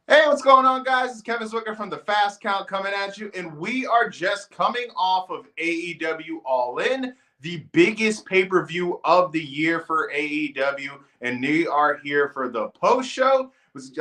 Hey, what's going on, guys? It's Kevin Zwicker from the Fast Count coming at you, and we are just coming off of AEW All In, the biggest pay-per-view of the year for AEW, and we are here for the post-show.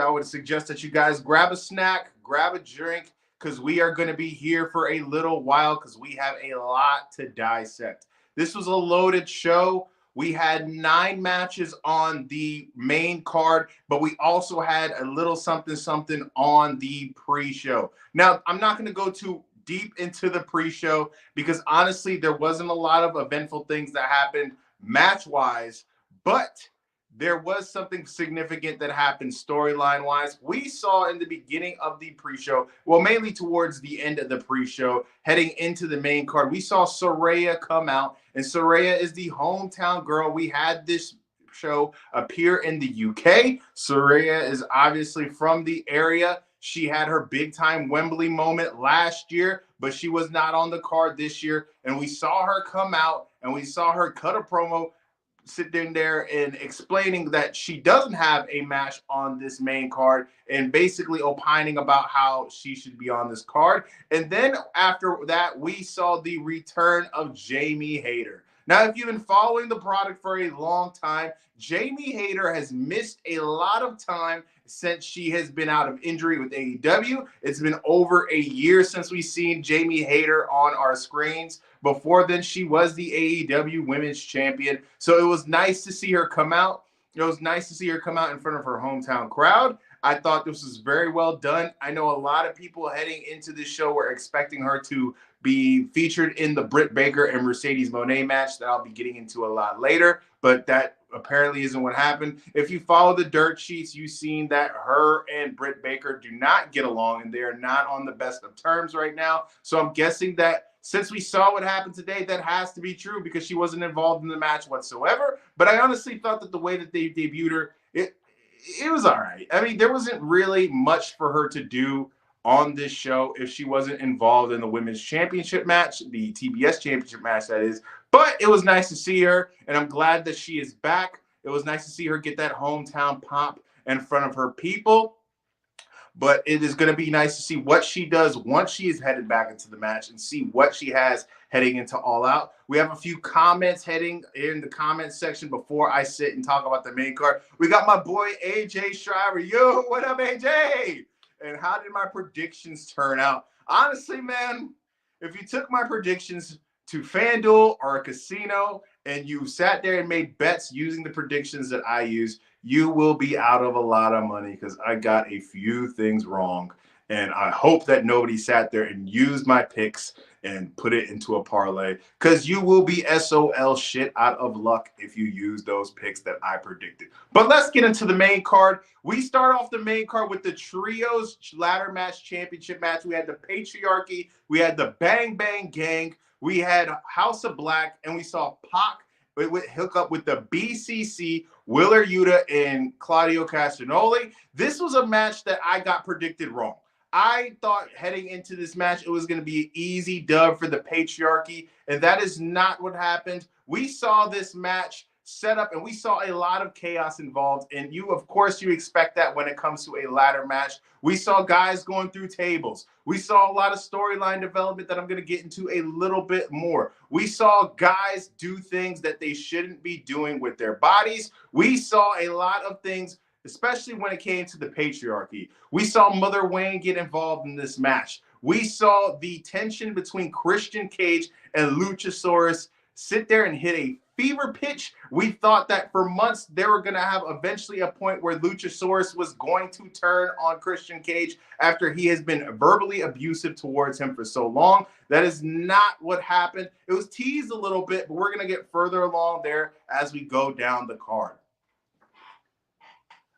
I would suggest that you guys grab a snack, grab a drink, because we are going to be here for a little while because we have a lot to dissect. This was a loaded show. We had 9 matches on the main card, but we also had a little something on the pre-show. Now, I'm not going to go too deep into the pre-show because honestly, there wasn't a lot of eventful things that happened match-wise, but there was something significant that happened storyline wise. We saw in the beginning of the pre-show, well, mainly towards the end of the pre-show, heading into the main card, we saw Saraya come out, and Saraya is the hometown girl. We had this show appear in the UK. Saraya is obviously from the area. She had her big time Wembley moment last year, but she was not on the card this year. And we saw her come out and we saw her cut a promo sitting there and explaining that she doesn't have a match on this main card and basically opining about how she should be on this card. And then after that, we saw the return of Jamie Hayter. Now, if you've been following the product for a long time, Jamie Hayter has missed a lot of time since she has been out of injury with AEW. It's been over a year since we've seen Jamie Hayter on our screens. Before then, she was the AEW Women's Champion. So it was nice to see her come out. It was nice to see her come out in front of her hometown crowd. I thought this was very well done. I know a lot of people heading into this show were expecting her to be featured in the Britt Baker and Mercedes Moné match that I'll be getting into a lot later, but that apparently isn't what happened. If you follow the dirt sheets, you've seen that her and Britt Baker do not get along and they are not on the best of terms right now. So I'm guessing that since we saw what happened today, that has to be true because she wasn't involved in the match whatsoever. But I honestly thought that the way that they debuted her, it was all right. I mean, there wasn't really much for her to do on this show if she wasn't involved in the women's championship match, the TBS championship match, that is. But it was nice to see her, and I'm glad that she is back. It was nice to see her get that hometown pop in front of her people. But it is going to be nice to see what she does once she is headed back into the match and see what she has heading into All Out. We have a few comments heading in the comments section before I sit and talk about the main card. We got my boy AJ Shriver. Yo, what up, AJ? And how did my predictions turn out? Honestly, man, if you took my predictions to FanDuel or a casino and you sat there and made bets using the predictions that I use, you will be out of a lot of money because I got a few things wrong. And I hope that nobody sat there and used my picks and put it into a parlay because you will be SOL shit out of luck if you use those picks that I predicted. But let's get into the main card. We start off the main card with the Trios Ladder Match Championship match. We had the Patriarchy. We had the Bang Bang Gang. We had House of Black. And we saw Pac hook up with the BCC, Willer Yuta and Claudio Castagnoli. This was a match that I got predicted wrong. I thought heading into this match, it was going to be an easy dub for the Patriarchy, and that is not what happened. We saw this match set up, and we saw a lot of chaos involved, and of course, you expect that when it comes to a ladder match. We saw guys going through tables. We saw a lot of storyline development that I'm going to get into a little bit more. We saw guys do things that they shouldn't be doing with their bodies. We saw a lot of things, especially when it came to the Patriarchy. We saw Mother Wayne get involved in this match. We saw the tension between Christian Cage and Luchasaurus sit there and hit a fever pitch. We thought that for months they were going to have eventually a point where Luchasaurus was going to turn on Christian Cage after he has been verbally abusive towards him for so long. That is not what happened. It was teased a little bit, but we're going to get further along there as we go down the card.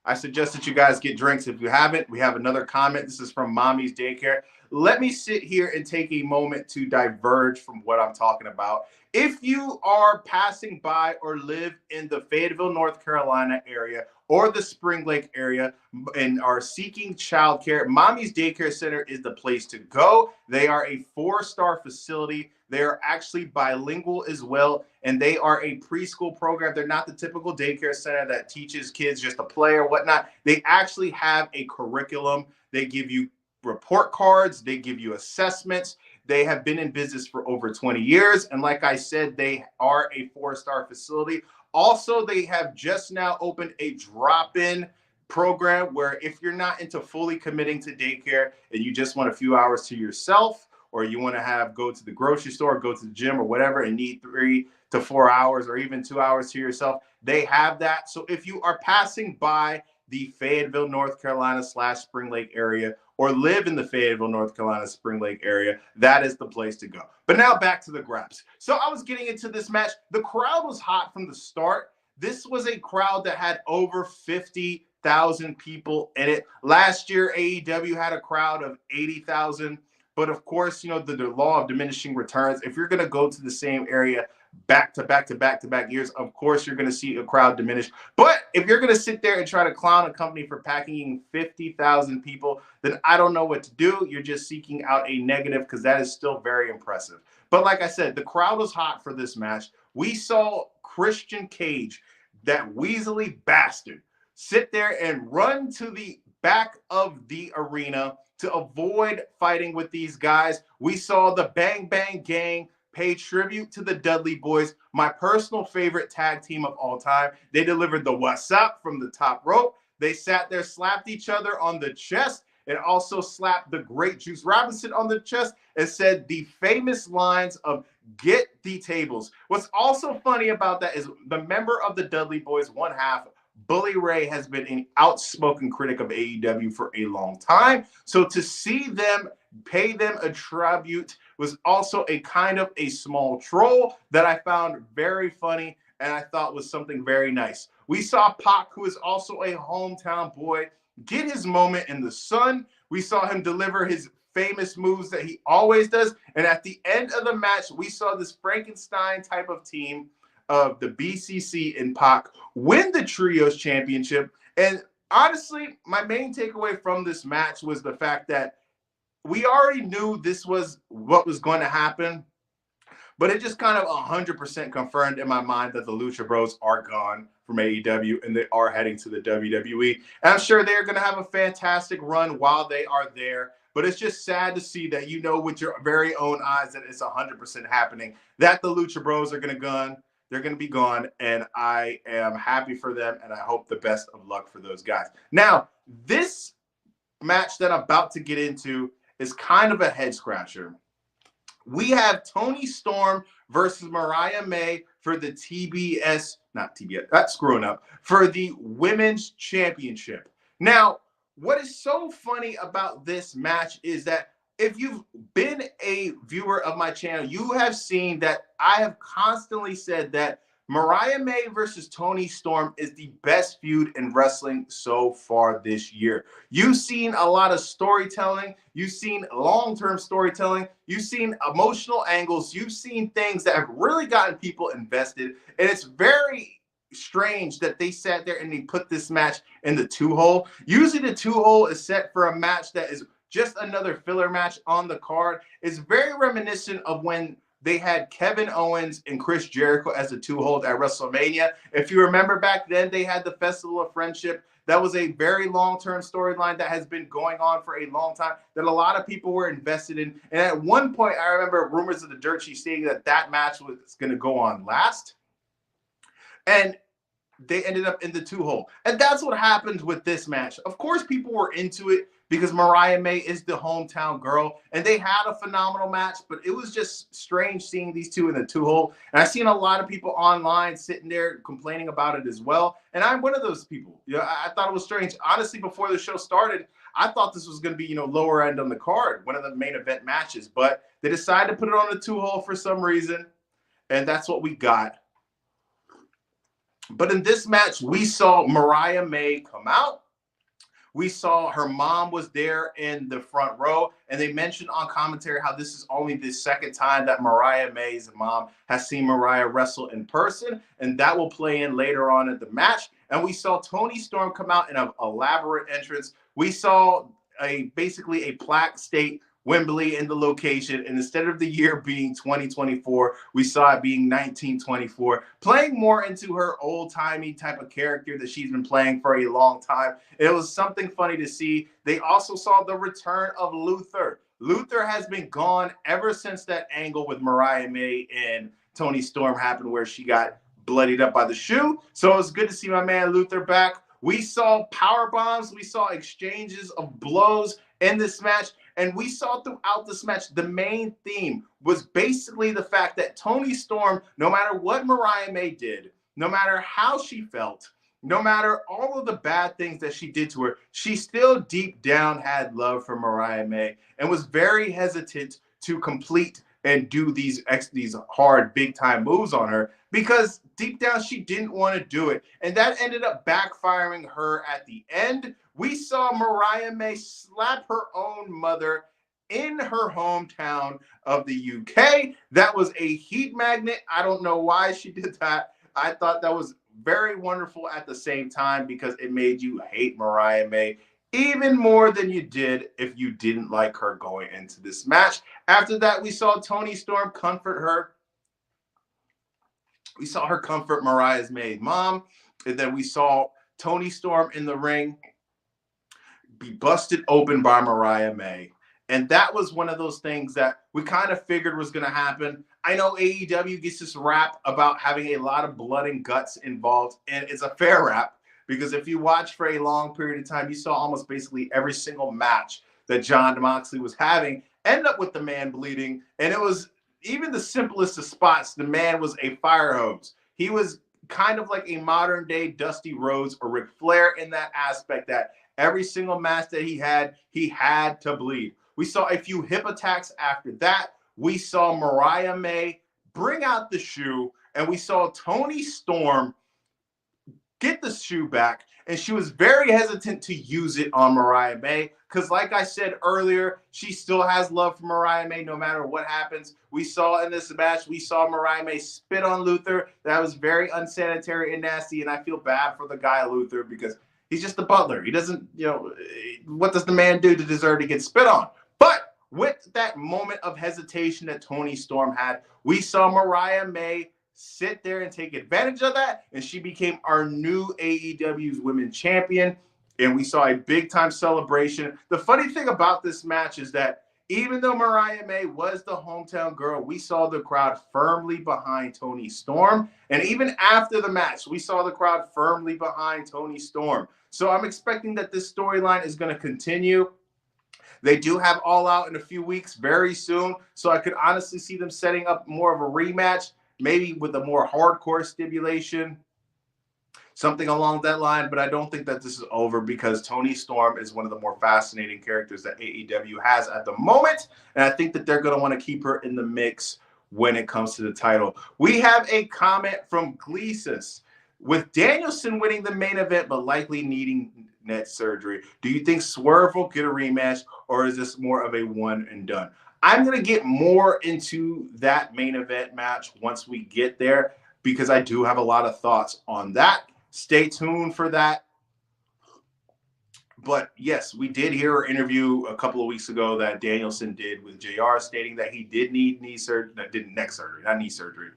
I suggest that you guys get drinks. If you haven't, we have another comment. This is from Mommy's Daycare. Let me sit here and take a moment to diverge from what I'm talking about. If you are passing by or live in the Fayetteville, North Carolina area or the Spring Lake area and are seeking childcare, Mommy's Daycare Center is the place to go. They are a 4-star facility. They are actually bilingual as well, and they are a preschool program. They're not the typical daycare center that teaches kids just to play or whatnot. They actually have a curriculum. They give you report cards. They give you assessments. They have been in business for over 20 years. And like I said, they are a 4-star facility. Also, they have just now opened a drop-in program where if you're not into fully committing to daycare and you just want a few hours to yourself, or you want to go to the grocery store, go to the gym or whatever, and need 3 to 4 hours or even 2 hours to yourself, they have that. So if you are passing by the Fayetteville, North Carolina / Spring Lake area, or live in the Fayetteville, North Carolina, Spring Lake area, that is the place to go. But now back to the Graps. So I was getting into this match. The crowd was hot from the start. This was a crowd that had over 50,000 people in it. Last year, AEW had a crowd of 80,000. But of course, you know, the law of diminishing returns, if you're going to go to the same area back to back years, of course, you're going to see a crowd diminish. But if you're going to sit there and try to clown a company for packing 50,000 people, then I don't know what to do. You're just seeking out a negative, because that is still very impressive. But like I said, the crowd was hot for this match. We saw Christian Cage, that weaselly bastard, sit there and run to the back of the arena to avoid fighting with these guys. We saw the Bang Bang Gang pay tribute to the Dudley Boys, my personal favorite tag team of all time. They delivered the what's up from the top rope. They sat there, slapped each other on the chest, and also slapped the great Juice Robinson on the chest and said the famous lines of "get the tables." What's also funny about that is the member of the Dudley Boys, one half, Bully Ray, has been an outspoken critic of AEW for a long time. So to see them pay them a tribute was also a kind of a small troll that I found very funny and I thought was something very nice. We saw Pac, who is also a hometown boy, get his moment in the sun. We saw him deliver his famous moves that he always does. And at the end of the match, we saw this Frankenstein type of team of the BCC and Pac win the Trios Championship. And honestly, my main takeaway from this match was the fact that we already knew this was what was going to happen, but it just kind of 100% confirmed in my mind that the Lucha Bros are gone from AEW and they are heading to the WWE. And I'm sure they're going to have a fantastic run while they are there. But it's just sad to see that, you know, with your very own eyes, that it's 100% happening, that the Lucha Bros are going to gone. They're going to be gone, and I am happy for them, and I hope the best of luck for those guys. Now, this match that I'm about to get into is kind of a head-scratcher. We have Toni Storm versus Mariah May for the for the Women's Championship. Now, what is so funny about this match is that if you've been a viewer of my channel, you have seen that I have constantly said that Mariah May versus Toni Storm is the best feud in wrestling so far this year. You've seen a lot of storytelling. You've seen long-term storytelling. You've seen emotional angles. You've seen things that have really gotten people invested. And it's very strange that they sat there and they put this match in the 2-hole. Usually the 2-hole is set for a match that is just another filler match on the card. It's very reminiscent of when they had Kevin Owens and Chris Jericho as a 2-hole at WrestleMania. If you remember back then, they had the Festival of Friendship. That was a very long-term storyline that has been going on for a long time that a lot of people were invested in. And at one point, I remember rumors of the dirt sheet stating that that match was going to go on last. And they ended up in the 2-hole. And that's what happened with this match. Of course, people were into it because Mariah May is the hometown girl, and they had a phenomenal match, but it was just strange seeing these two in the 2-hole. And I've seen a lot of people online sitting there complaining about it as well. And I'm one of those people. You know, I thought it was strange. Honestly, before the show started, I thought this was going to be, you know, lower end on the card, one of the main event matches, but they decided to put it on the 2-hole for some reason, and that's what we got. But in this match, we saw Mariah May come out. We saw her mom was there in the front row, and they mentioned on commentary how this is only the second time that Mariah May's mom has seen Mariah wrestle in person, and that will play in later on in the match. And we saw Toni Storm come out in an elaborate entrance. We saw basically a plaque state, Wembley in the location, and instead of the year being 2024, we saw it being 1924, playing more into her old-timey type of character that she's been playing for a long time. It was something funny to see. They also saw the return of Luther. Luther has been gone ever since that angle with Mariah May and Toni Storm happened where she got bloodied up by the shoe. So it was good to see my man Luther back. We saw power bombs. We saw exchanges of blows in this match. And we saw throughout this match, the main theme was basically the fact that Toni Storm, no matter what Mariah May did, no matter how she felt, no matter all of the bad things that she did to her, she still deep down had love for Mariah May and was very hesitant to complete and do these hard big time moves on her because deep down she didn't want to do it. And that ended up backfiring her at the end. We saw Mariah May slap her own mother in her hometown of the UK. That was a heat magnet. I don't know why she did that. I thought that was very wonderful at the same time because it made you hate Mariah May even more than you did if you didn't like her going into this match. After that, we saw Toni Storm comfort her. We saw her comfort Mariah May's mom. And then we saw Toni Storm in the ring be busted open by Mariah May. And that was one of those things that we kind of figured was going to happen. I know AEW gets this rap about having a lot of blood and guts involved, and it's a fair rap because if you watch for a long period of time, you saw almost basically every single match that Jon Moxley was having end up with the man bleeding. And it was even the simplest of spots. The man was a fire hose. He was kind of like a modern day Dusty Rhodes or Ric Flair in that aspect that every single match that he had to bleed. We saw a few hip attacks after that. We saw Mariah May bring out the shoe, and we saw Toni Storm get the shoe back, and she was very hesitant to use it on Mariah May because, like I said earlier, she still has love for Mariah May no matter what happens. We saw in this match, we saw Mariah May spit on Luther. That was very unsanitary and nasty, and I feel bad for the guy Luther because he's just the butler. He doesn't, what does the man do to deserve to get spit on? But with that moment of hesitation that Toni Storm had, we saw Mariah May sit there and take advantage of that, and she became our new AEW's Women's Champion, and we saw a big-time celebration. The funny thing about this match is that even though Mariah May was the hometown girl, we saw the crowd firmly behind Toni Storm, and even after the match, we saw the crowd firmly behind Toni Storm. So I'm expecting that this storyline is going to continue. They do have All Out in a few weeks, very soon, so I could honestly see them setting up more of a rematch, maybe with a more hardcore stipulation, something along that line, but I don't think that this is over because Toni Storm is one of the more fascinating characters that AEW has at the moment, and I think that they're going to want to keep her in the mix when it comes to the title. We have a comment from Gleesus. With Danielson winning the main event but likely needing neck surgery, do you think Swerve will get a rematch, or is this more of a one and done? I'm going to get more into that main event match once we get there because I do have a lot of thoughts on that. Stay tuned for that. But yes, we did hear an interview a couple of weeks ago that Danielson did with JR stating that he did need neck surgery, not knee surgery.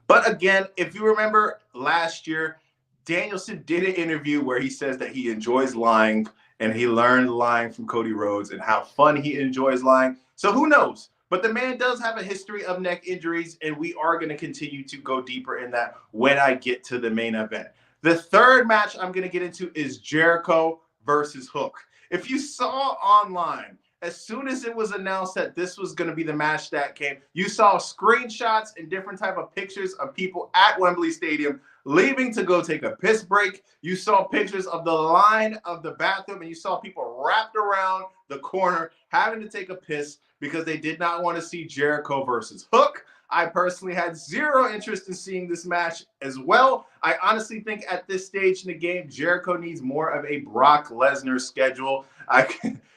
But again, if you remember last year, Danielson did an interview where he says that he enjoys lying and he learned lying from Cody Rhodes and how fun he enjoys lying. So who knows? But the man does have a history of neck injuries, and we are going to continue to go deeper in that when I get to the main event. The third match I'm going to get into is Jericho versus Hook. If you saw online, as soon as it was announced that this was going to be the match that came, you saw screenshots and different type of pictures of people at Wembley Stadium leaving to go take a piss break. You saw pictures of the line of the bathroom, and you saw people wrapped around the corner having to take a piss because they did not want to see Jericho versus Hook. I personally had zero interest in seeing this match as well. I honestly think at this stage in the game, Jericho needs more of a Brock Lesnar schedule.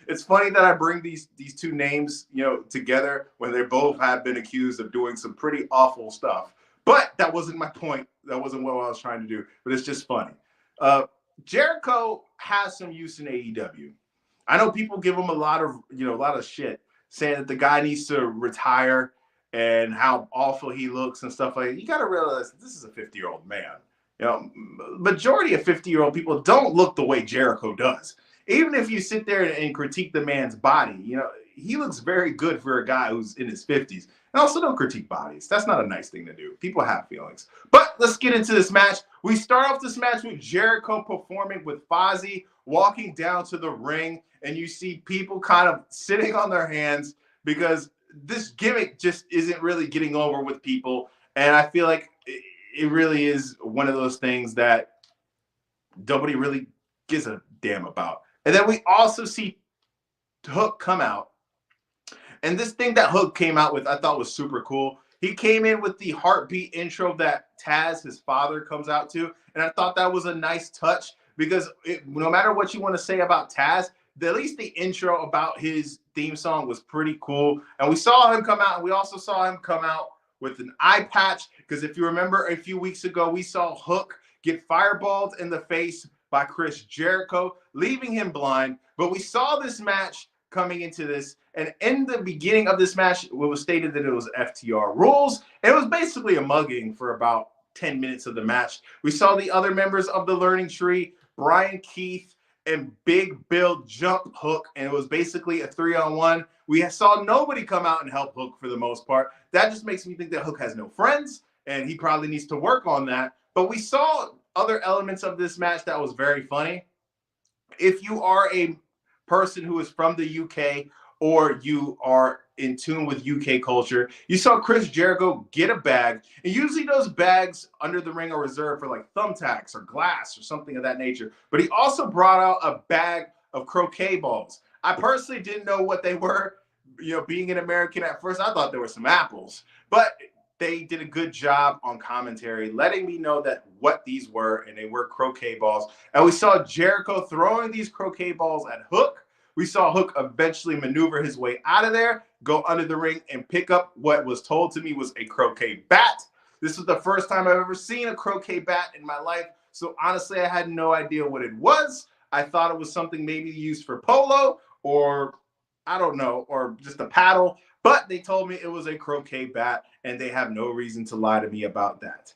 It's funny that I bring these two names, together when they both have been accused of doing some pretty awful stuff. But that wasn't my point. That wasn't what I was trying to do. But it's just funny. Jericho has some use in AEW. I know people give him a lot of shit, saying that the guy needs to retire and how awful he looks and stuff like that. You got to realize this is a 50-year-old man. You know, majority of 50-year-old people don't look the way Jericho does. Even if you sit there and critique the man's body, he looks very good for a guy who's in his 50s. And also, don't critique bodies. That's not a nice thing to do. People have feelings. But let's get into this match. We start off this match with Jericho performing with Fozzy, walking down to the ring, and you see people kind of sitting on their hands because this gimmick just isn't really getting over with people. And I feel like it really is one of those things that nobody really gives a damn about. And then we also see Hook come out. And this thing that Hook came out with, I thought was super cool. He came in with the heartbeat intro that Taz, his father, comes out to. And I thought that was a nice touch because no matter what you want to say about Taz, at least the intro about his theme song was pretty cool. And we saw him come out, and we also saw him come out with an eye patch. Because if you remember a few weeks ago, we saw Hook get fireballed in the face by Chris Jericho, leaving him blind. But we saw this match coming into this, and in the beginning of this match, it was stated that it was FTR rules. It was basically a mugging for about 10 minutes of the match. We saw the other members of the Learning Tree, Brian Keith and Big Bill, jump Hook, and it was basically a 3-on-1. We saw nobody come out and help Hook for the most part. That just makes me think that Hook has no friends, and he probably needs to work on that. But we saw other elements of this match that was very funny. If you are a person who is from the UK or you are in tune with UK culture, you saw Chris Jericho get a bag, and usually those bags under the ring are reserved for like thumbtacks or glass or something of that nature. But he also brought out a bag of croquet balls. I personally didn't know what they were. Being an American at first, I thought there were some apples, but they did a good job on commentary, letting me know that what these were, and they were croquet balls. And we saw Jericho throwing these croquet balls at Hook. We saw Hook eventually maneuver his way out of there, go under the ring, and pick up what was told to me was a croquet bat. This was the first time I've ever seen a croquet bat in my life. So honestly, I had no idea what it was. I thought it was something maybe used for polo, or I don't know, or just a paddle. But they told me it was a croquet bat, and they have no reason to lie to me about that.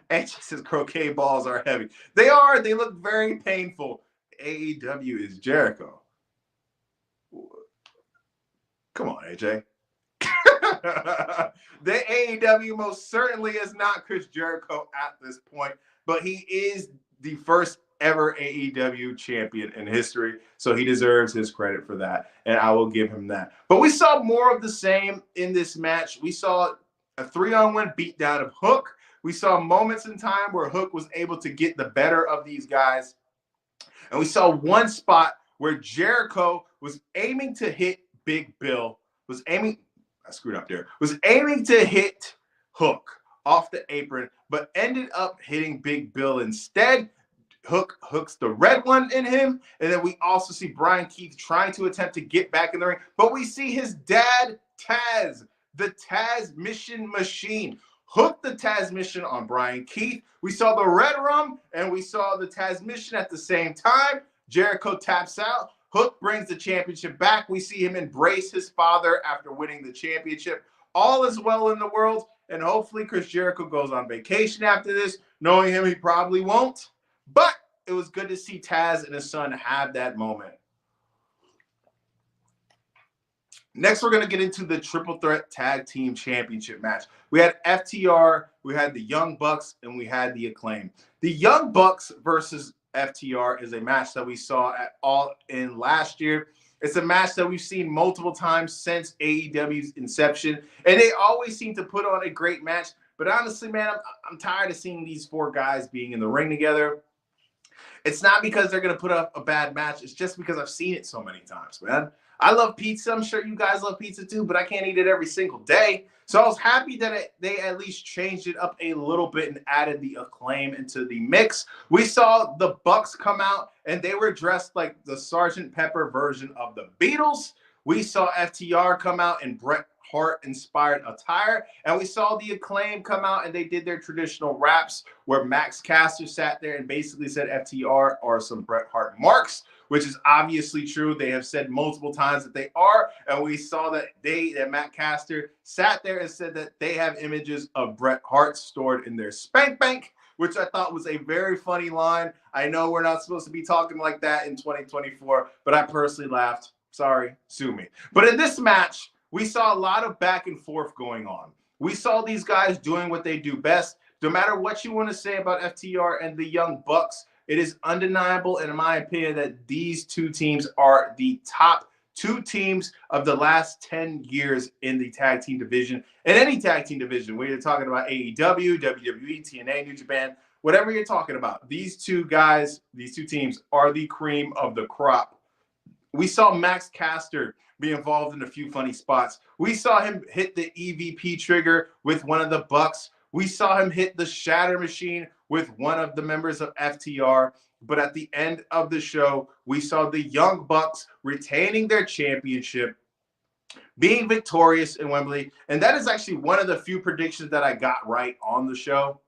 And she says croquet balls are heavy. They are. They look very painful. AEW is Jericho. Come on, AJ. The AEW most certainly is not Chris Jericho at this point, but he is the first ever AEW champion in history, so he deserves his credit for that, and I will give him that. But we saw more of the same in this match. We saw a 3-on-1 beatdown of Hook. We saw moments in time where Hook was able to get the better of these guys, and we saw one spot where Jericho was aiming to hit Big Bill, was aiming to hit Hook off the apron, but ended up hitting Big Bill instead. Hook hooks the red one in him, and then we also see Brian Keith trying to attempt to get back in the ring, but we see his dad, Taz, the Taz Mission Machine, hook the Taz Mission on Brian Keith. We saw the red rum, and we saw the Taz Mission at the same time. Jericho taps out. Hook brings the championship back. We see him embrace his father after winning the championship. All is well in the world, and hopefully Chris Jericho goes on vacation after this. Knowing him, he probably won't. But it was good to see Taz and his son have that moment. Next, we're going to get into the Triple Threat Tag Team Championship match. We had FTR, we had the Young Bucks, and we had the Acclaim. The Young Bucks versus FTR is a match that we saw at All In last year. It's a match that we've seen multiple times since AEW's inception, and they always seem to put on a great match. But honestly, man, I'm tired of seeing these four guys being in the ring together. It's not because they're going to put up a bad match. It's just because I've seen it so many times, man. I love pizza. I'm sure you guys love pizza too, but I can't eat it every single day. So I was happy that they at least changed it up a little bit and added the Acclaim into the mix. We saw the Bucks come out, and they were dressed like the Sgt. Pepper version of the Beatles. We saw FTR come out, and Bret Hart-inspired attire. And we saw the Acclaim come out and they did their traditional raps where Max Caster sat there and basically said FTR are some Bret Hart marks, which is obviously true. They have said multiple times that they are. And we saw that Matt Caster sat there and said that they have images of Bret Hart stored in their spank bank, which I thought was a very funny line. I know we're not supposed to be talking like that in 2024, but I personally laughed. Sorry, sue me. But in this match, we saw a lot of back and forth going on. We saw these guys doing what they do best. No matter what you want to say about FTR and the Young Bucks, it is undeniable, in my opinion, that these two teams are the top two teams of the last 10 years in the tag team division, in any tag team division, whether you're talking about AEW, WWE, TNA, New Japan, whatever you're talking about. These two guys, these two teams are the cream of the crop. We saw Max Caster be involved in a few funny spots. We saw him hit the EVP trigger with one of the Bucks. We saw him hit the Shatter Machine with one of the members of FTR. But at the end of the show, we saw the Young Bucks retaining their championship, being victorious in Wembley. And that is actually one of the few predictions that I got right on the show.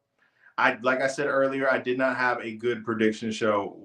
Like I said earlier, I did not have a good prediction show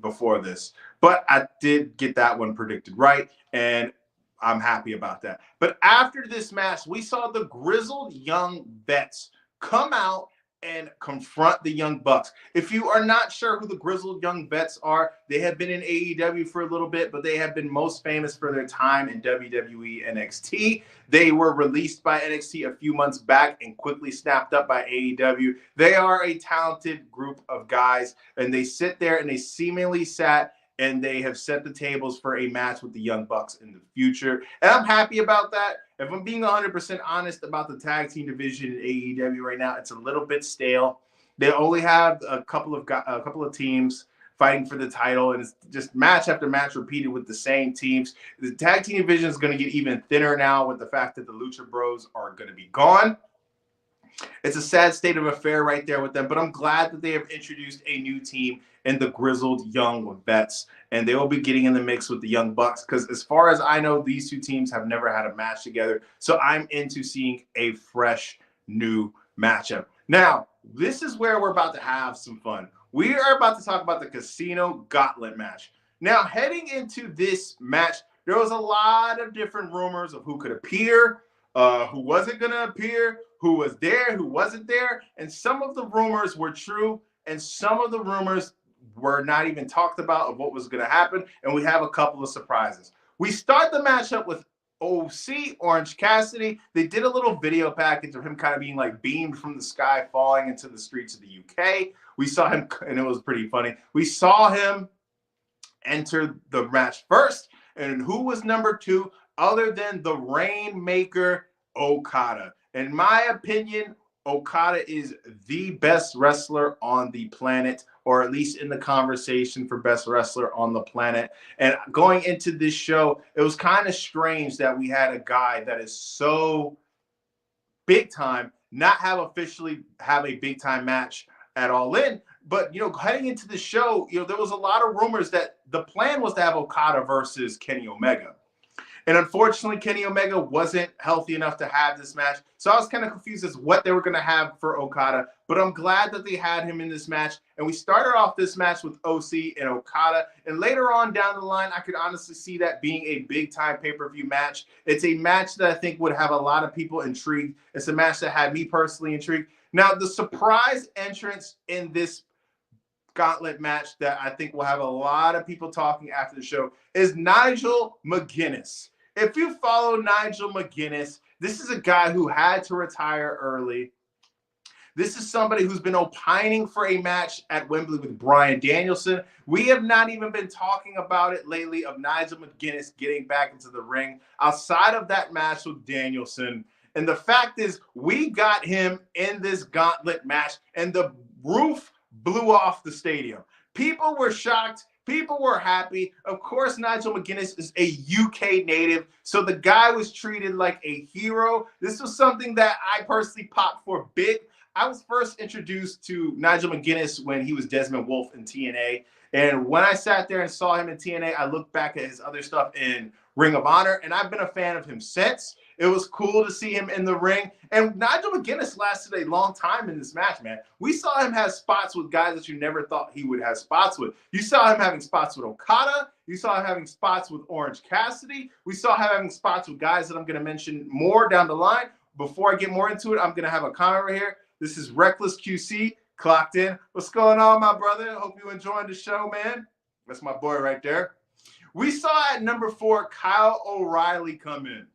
before this, but I did get that one predicted right, and I'm happy about that. But after this match, we saw the grizzled young vets come out and confront the Young Bucks. If you are not sure who the grizzled young vets are, they have been in AEW for a little bit, but they have been most famous for their time in WWE NXT. They were released by NXT a few months back and quickly snapped up by AEW. They are a talented group of guys, and they sit there and they seemingly sat and they have set the tables for a match with the Young Bucks in the future. And I'm happy about that. If I'm being 100% honest about the tag team division in AEW right now, it's a little bit stale. They only have a couple of teams fighting for the title, and it's just match after match repeated with the same teams. The tag team division is going to get even thinner now with the fact that the Lucha Bros are going to be gone. It's a sad state of affair right there with them, but I'm glad that they have introduced a new team in the grizzled young vets, and they will be getting in the mix with the Young Bucks because as far as I know, these two teams have never had a match together. So I'm into seeing a fresh new matchup. Now, this is where we're about to have some fun. We are about to talk about the Casino Gauntlet match. Now, heading into this match, there was a lot of different rumors of who could appear, who wasn't going to appear, who was there, who wasn't there. And some of the rumors were true, and some of the rumors were not even talked about of what was going to happen. And we have a couple of surprises. We start the matchup with OC, Orange Cassidy. They did a little video package of him kind of being like beamed from the sky, falling into the streets of the UK. We saw him, and it was pretty funny. We saw him enter the match first. And who was number two other than the Rainmaker Okada? In my opinion, Okada is the best wrestler on the planet, or at least in the conversation for best wrestler on the planet. And going into this show, it was kind of strange that we had a guy that is so big time not officially have a big time match at All In. But, heading into the show, there was a lot of rumors that the plan was to have Okada versus Kenny Omega. And unfortunately, Kenny Omega wasn't healthy enough to have this match. So I was kind of confused as what they were going to have for Okada. But I'm glad that they had him in this match. And we started off this match with OC and Okada. And later on down the line, I could honestly see that being a big-time pay-per-view match. It's a match that I think would have a lot of people intrigued. It's a match that had me personally intrigued. Now, the surprise entrance in this gauntlet match that I think will have a lot of people talking after the show is Nigel McGuinness. If you follow Nigel McGuinness, this is a guy who had to retire early. This is somebody who's been opining for a match at Wembley with Bryan Danielson. We have not even been talking about it lately of Nigel McGuinness getting back into the ring outside of that match with Danielson. And the fact is, we got him in this gauntlet match, and the roof blew off the stadium. People were shocked. People were happy. Of course, Nigel McGuinness is a UK native, so the guy was treated like a hero. This was something that I personally popped for big. I was first introduced to Nigel McGuinness when he was Desmond Wolfe in TNA. And when I sat there and saw him in TNA, I looked back at his other stuff in Ring of Honor, and I've been a fan of him since. It was cool to see him in the ring. And Nigel McGuinness lasted a long time in this match, man. We saw him have spots with guys that you never thought he would have spots with. You saw him having spots with Okada. You saw him having spots with Orange Cassidy. We saw him having spots with guys that I'm going to mention more down the line. Before I get more into it, I'm going to have a comment right here. This is Reckless QC, clocked in. What's going on, my brother? Hope you enjoying the show, man. That's my boy right there. We saw at number 4, Kyle O'Reilly come in.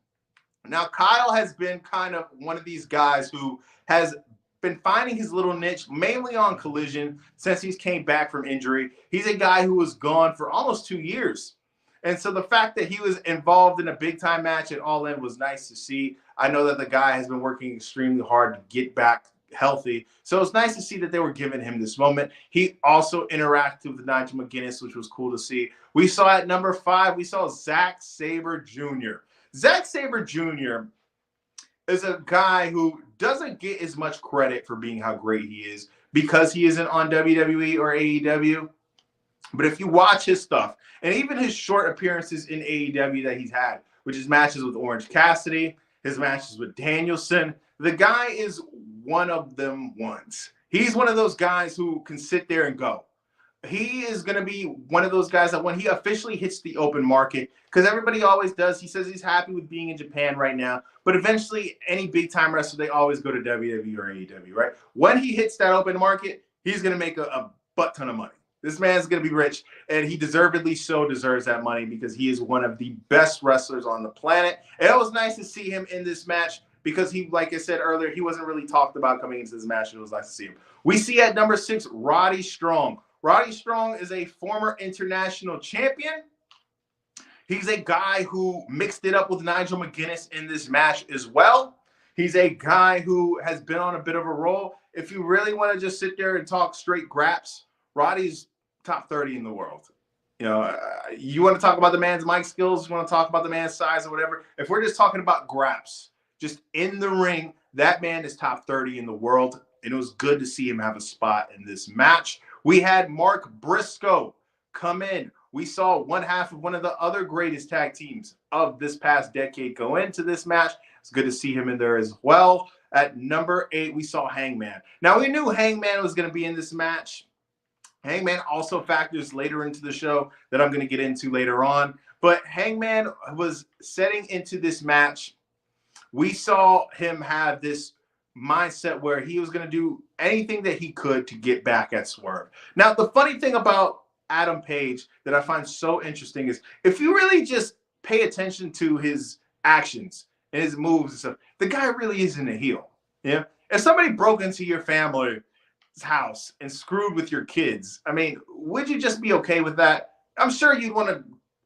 Now, Kyle has been kind of one of these guys who has been finding his little niche, mainly on Collision, since he's came back from injury. He's a guy who was gone for almost 2 years. And so the fact that he was involved in a big-time match at All In was nice to see. I know that the guy has been working extremely hard to get back healthy. So it's nice to see that they were giving him this moment. He also interacted with Nigel McGuinness, which was cool to see. We saw at number 5, we saw Zack Sabre Jr. Zack Sabre Jr. is a guy who doesn't get as much credit for being how great he is because he isn't on WWE or AEW. But if you watch his stuff, and even his short appearances in AEW that he's had, which is matches with Orange Cassidy, his matches with Danielson, the guy is one of them ones. He's one of those guys who can sit there and go. He is going to be one of those guys that when he officially hits the open market, because everybody always does, he says he's happy with being in Japan right now, but eventually any big-time wrestler, they always go to WWE or AEW, right? When he hits that open market, he's going to make a butt ton of money. This man's going to be rich, and he deservedly so deserves that money because he is one of the best wrestlers on the planet. And it was nice to see him in this match because he, like I said earlier, he wasn't really talked about coming into this match, and it was nice to see him. We see at number 6, Roddy Strong. Roddy Strong is a former international champion. He's a guy who mixed it up with Nigel McGuinness in this match as well. He's a guy who has been on a bit of a roll. If you really want to just sit there and talk straight graps, Roddy's top 30 in the world. You know, you want to talk about the man's mic skills, you want to talk about the man's size or whatever. If we're just talking about graps, just in the ring, that man is top 30 in the world. And it was good to see him have a spot in this match. We had Mark Briscoe come in. We saw one half of one of the other greatest tag teams of this past decade go into this match. It's good to see him in there as well. At number 8, we saw Hangman. Now, we knew Hangman was going to be in this match. Hangman also factors later into the show that I'm going to get into later on. But Hangman was setting into this match. We saw him have this mindset where he was going to do anything that he could to get back at Swerve. Now, the funny thing about Adam Page that I find so interesting is if you really just pay attention to his actions and his moves and stuff, the guy really isn't a heel. Yeah. If somebody broke into your family's house and screwed with your kids, I mean, would you just be okay with that? I'm sure you'd want to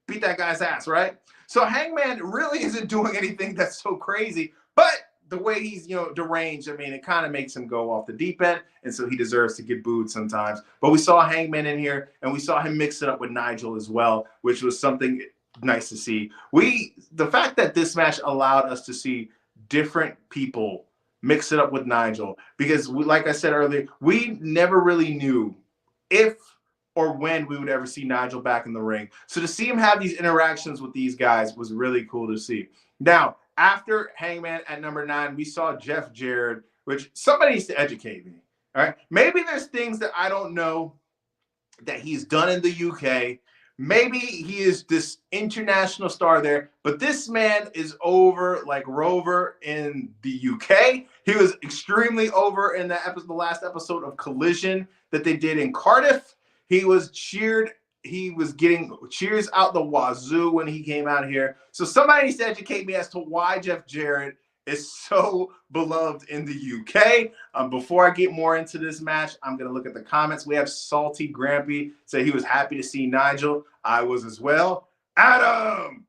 beat that guy's ass, right? So Hangman really isn't doing anything that's so crazy, but the way he's, deranged, I mean, it kind of makes him go off the deep end, and so he deserves to get booed sometimes. But we saw Hangman in here, and we saw him mix it up with Nigel as well, which was something nice to see. The fact that this match allowed us to see different people mix it up with Nigel, because like I said earlier, we never really knew if or when we would ever see Nigel back in the ring. So to see him have these interactions with these guys was really cool to see. Now, after Hangman at number 9, we saw Jeff Jarrett, which somebody needs to educate me. All right. Maybe there's things that I don't know that he's done in the UK. Maybe he is this international star there, but this man is over like Rover in the UK. He was extremely over in the last episode of Collision that they did in Cardiff. He was cheered. He was getting cheers out the wazoo when he came out here. So somebody needs to educate me as to why Jeff Jarrett is so beloved in the UK. Before I get more into this match, I'm going to look at the comments. We have Salty Grampy say he was happy to see Nigel. I was as well. Adam,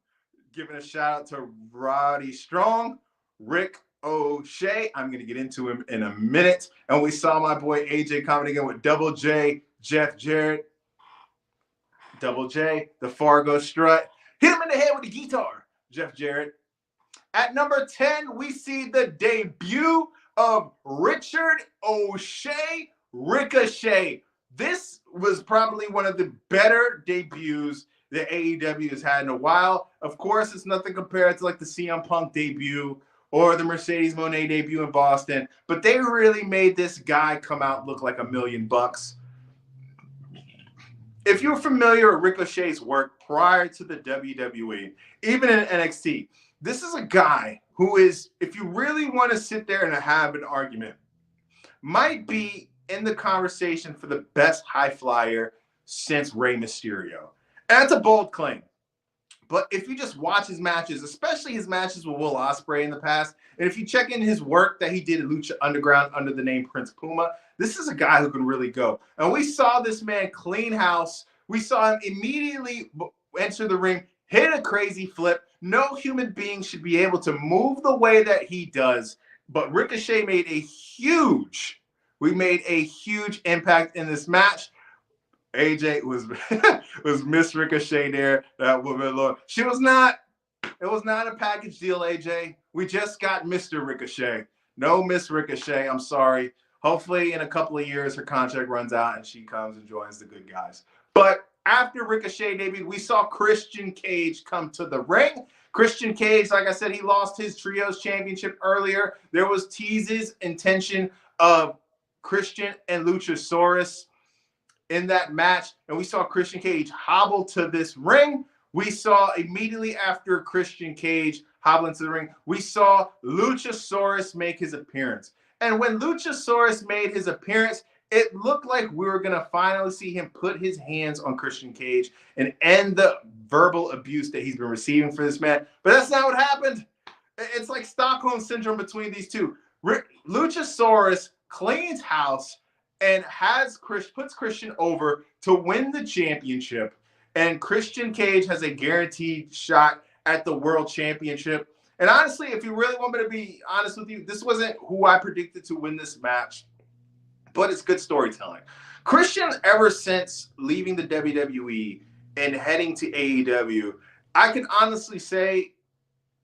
giving a shout out to Roddy Strong. Rick O'Shea, I'm going to get into him in a minute. And we saw my boy AJ commenting again with Double J, Jeff Jarrett. Double J, the Fargo strut. Hit him in the head with the guitar, Jeff Jarrett. At number 10, we see the debut of Richard O'Shea, Ricochet. This was probably one of the better debuts that AEW has had in a while. Of course, it's nothing compared to like the CM Punk debut or the Mercedes Moné debut in Boston, but they really made this guy come out look like $1,000,000. If you're familiar with Ricochet's work prior to the WWE, even in NXT, this is a guy who is, if you really want to sit there and have an argument, might be in the conversation for the best high flyer since Rey Mysterio. And that's a bold claim. But if you just watch his matches, especially his matches with Will Ospreay in the past, and if you check in his work that he did at Lucha Underground under the name Prince Puma, this is a guy who can really go. And we saw this man clean house. We saw him immediately enter the ring, hit a crazy flip. No human being should be able to move the way that he does. But Ricochet made a huge impact in this match. AJ was Miss Ricochet there, that woman, Lord. It was not a package deal, AJ. We just got Mr. Ricochet. No Miss Ricochet, I'm sorry. Hopefully in a couple of years her contract runs out and she comes and joins the good guys. But after Ricochet debuted, we saw Christian Cage come to the ring. Christian Cage, like I said, he lost his Trios Championship earlier. There was teases intention of Christian and Luchasaurus in that match, and we saw Christian Cage hobble to this ring. We saw immediately after Christian Cage hobbling to the ring, we saw Luchasaurus make his appearance. And when Luchasaurus made his appearance, it looked like we were going to finally see him put his hands on Christian Cage and end the verbal abuse that he's been receiving for this man. But that's not what happened. It's like Stockholm Syndrome between these two. Luchasaurus cleans house and puts Christian over to win the championship. And Christian Cage has a guaranteed shot at the World Championship. And honestly, if you really want me to be honest with you, this wasn't who I predicted to win this match, but it's good storytelling. Christian, ever since leaving the WWE and heading to AEW, I can honestly say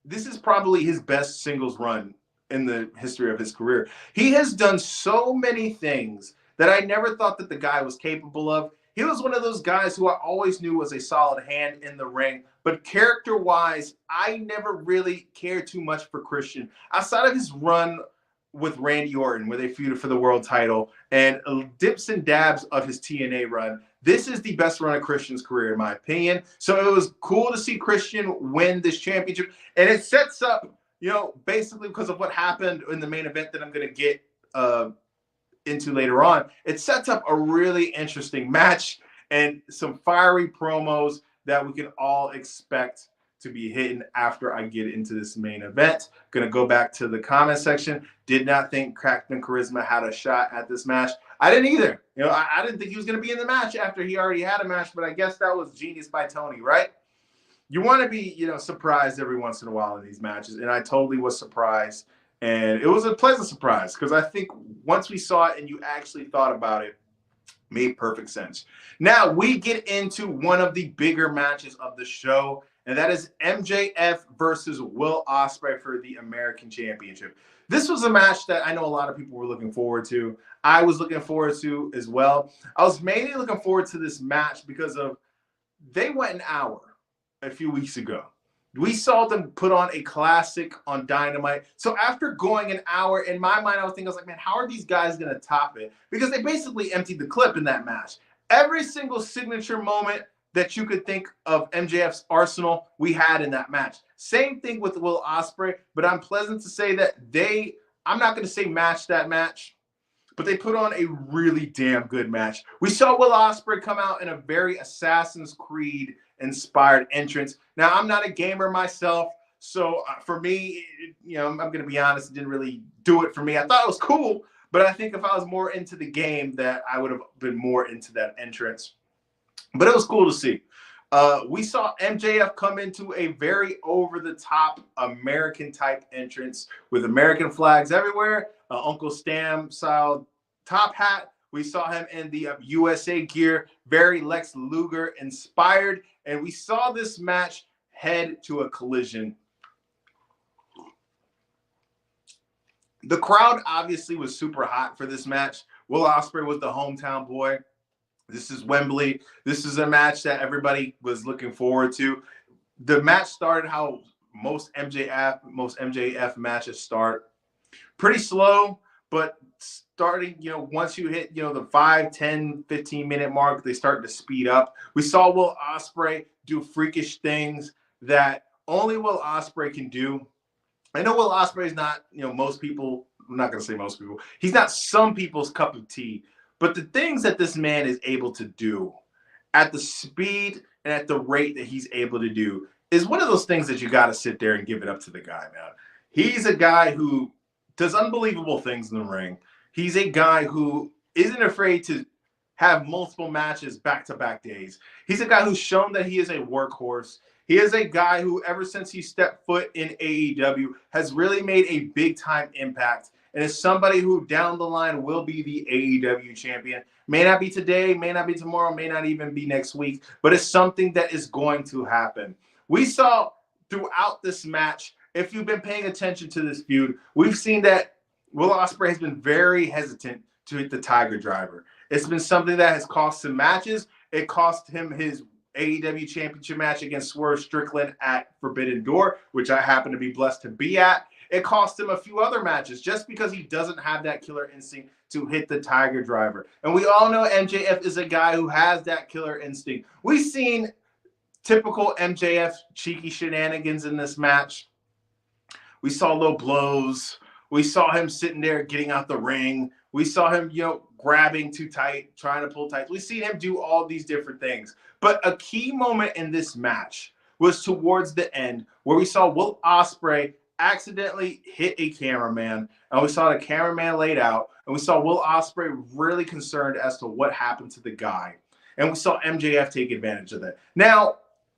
this is probably his best singles run in the history of his career. He has done so many things that I never thought that the guy was capable of. He was one of those guys who I always knew was a solid hand in the ring, but character-wise, I never really cared too much for Christian. Outside of his run with Randy Orton, where they feuded for the world title, and dips and dabs of his TNA run, this is the best run of Christian's career, in my opinion. So it was cool to see Christian win this championship, and it sets up, basically because of what happened in the main event that I'm going to get into later on, it sets up a really interesting match and some fiery promos that we can all expect to be hitting after I get into this main event. Gonna go back to the comment section. Did not think Captain Charisma had a shot at this match. I didn't either. I didn't think he was gonna be in the match after he already had a match, but I guess that was genius by Tony, right? You want to be, surprised every once in a while in these matches, and I totally was surprised. And it was a pleasant surprise because I think once we saw it and you actually thought about it, made perfect sense. Now we get into one of the bigger matches of the show, and that is MJF versus Will Ospreay for the American Championship. This was a match that I know a lot of people were looking forward to. I was looking forward to as well. I was mainly looking forward to this match because they went an hour a few weeks ago. We saw them put on a classic on Dynamite. So after going an hour, in my mind, I was like, man, how are these guys going to top it? Because they basically emptied the clip in that match. Every single signature moment that you could think of MJF's arsenal, we had in that match. Same thing with Will Ospreay, but I'm pleasant to say that I'm not going to say match that match, but they put on a really damn good match. We saw Will Ospreay come out in a very Assassin's Creed inspired entrance. Now, I'm not a gamer myself, so for me, I'm going to be honest, it didn't really do it for me. I thought it was cool, but I think if I was more into the game, that I would have been more into that entrance. But it was cool to see. We saw MJF come into a very over-the-top American-type entrance with American flags everywhere, Uncle Sam-style top hat. We saw him in the USA gear, very Lex Luger inspired, and we saw this match head to a collision. The crowd obviously was super hot for this match. Will Ospreay was the hometown boy. This is Wembley. This is a match that everybody was looking forward to. The match started how most MJF matches start. Pretty slow, but starting, once you hit, the 5, 10, 15-minute mark, they start to speed up. We saw Will Ospreay do freakish things that only Will Ospreay can do. I know Will Ospreay is not, most people, I'm not going to say most people, he's not some people's cup of tea, but the things that this man is able to do at the speed and at the rate that he's able to do is one of those things that you got to sit there and give it up to the guy, man. He's a guy who does unbelievable things in the ring. He's a guy who isn't afraid to have multiple matches back-to-back days. He's a guy who's shown that he is a workhorse. He is a guy who, ever since he stepped foot in AEW, has really made a big-time impact and is somebody who down the line will be the AEW champion. May not be today, may not be tomorrow, may not even be next week, but it's something that is going to happen. We saw throughout this match, if you've been paying attention to this feud, we've seen that Will Ospreay has been very hesitant to hit the Tiger Driver. It's been something that has cost him matches. It cost him his AEW Championship match against Swerve Strickland at Forbidden Door, which I happen to be blessed to be at. It cost him a few other matches just because he doesn't have that killer instinct to hit the Tiger Driver. And we all know MJF is a guy who has that killer instinct. We've seen typical MJF cheeky shenanigans in this match. We saw low blows. We saw him sitting there getting out the ring. We saw him, grabbing too tight, trying to pull tight. We've seen him do all these different things. But a key moment in this match was towards the end where we saw Will Ospreay accidentally hit a cameraman. And we saw the cameraman laid out. And we saw Will Ospreay really concerned as to what happened to the guy. And we saw MJF take advantage of that. Now,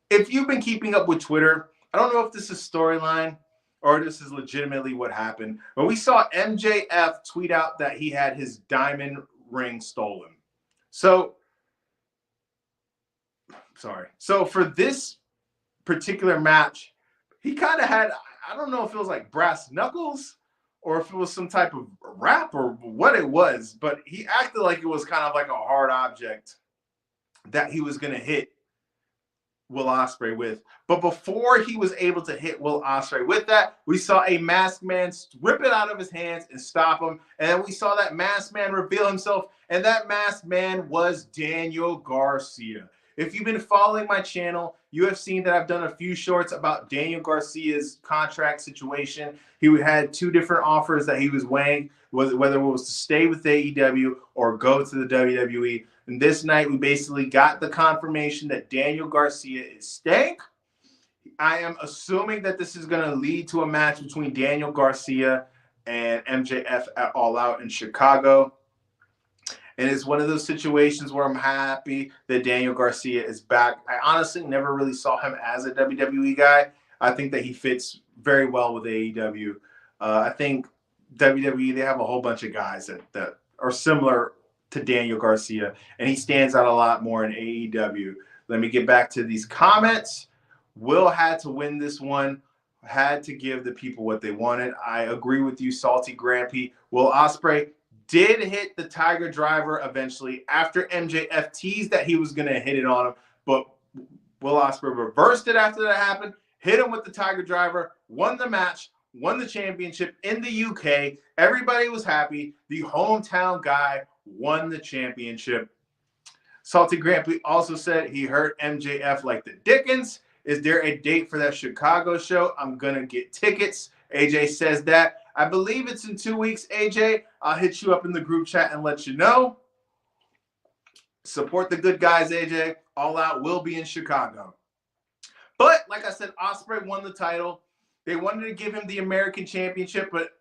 if you've been keeping up with Twitter, I don't know if this is storyline or this is legitimately what happened, but we saw MJF tweet out that he had his diamond ring stolen. So for this particular match, he kind of had, I don't know if it was like brass knuckles or if it was some type of rap or what it was, but he acted like it was kind of like a hard object that he was going to hit Will Ospreay with. But before he was able to hit Will Ospreay with that, we saw a masked man rip it out of his hands and stop him. And then we saw that masked man reveal himself, and that masked man was Daniel Garcia. If you've been following my channel, you have seen that I've done a few shorts about Daniel Garcia's contract situation. He had two different offers that he was weighing, whether it was to stay with AEW or go to the WWE. And this night, we basically got the confirmation that Daniel Garcia is staying. I am assuming that this is going to lead to a match between Daniel Garcia and MJF at All Out in Chicago. And it's one of those situations where I'm happy that Daniel Garcia is back. I honestly never really saw him as a WWE guy. I think that he fits very well with AEW. I think WWE, they have a whole bunch of guys that are similar to Daniel Garcia, and he stands out a lot more in AEW. Let me get back to these comments. Will had to win this one, had to give the people what they wanted. I agree with you, Salty Grampy. Will Ospreay did hit the Tiger Driver eventually after MJF teased that he was going to hit it on him, but Will Ospreay reversed it after that happened, hit him with the Tiger Driver, won the match, won the championship in the UK. Everybody was happy. The hometown guy won the championship. Salty Grampy also said he hurt MJF like the Dickens. Is there a date for that Chicago show? I'm going to get tickets. AJ says that. I believe it's in 2 weeks, AJ. I'll hit you up in the group chat and let you know. Support the good guys, AJ. All Out will be in Chicago. But, like I said, Ospreay won the title. They wanted to give him the American Championship, but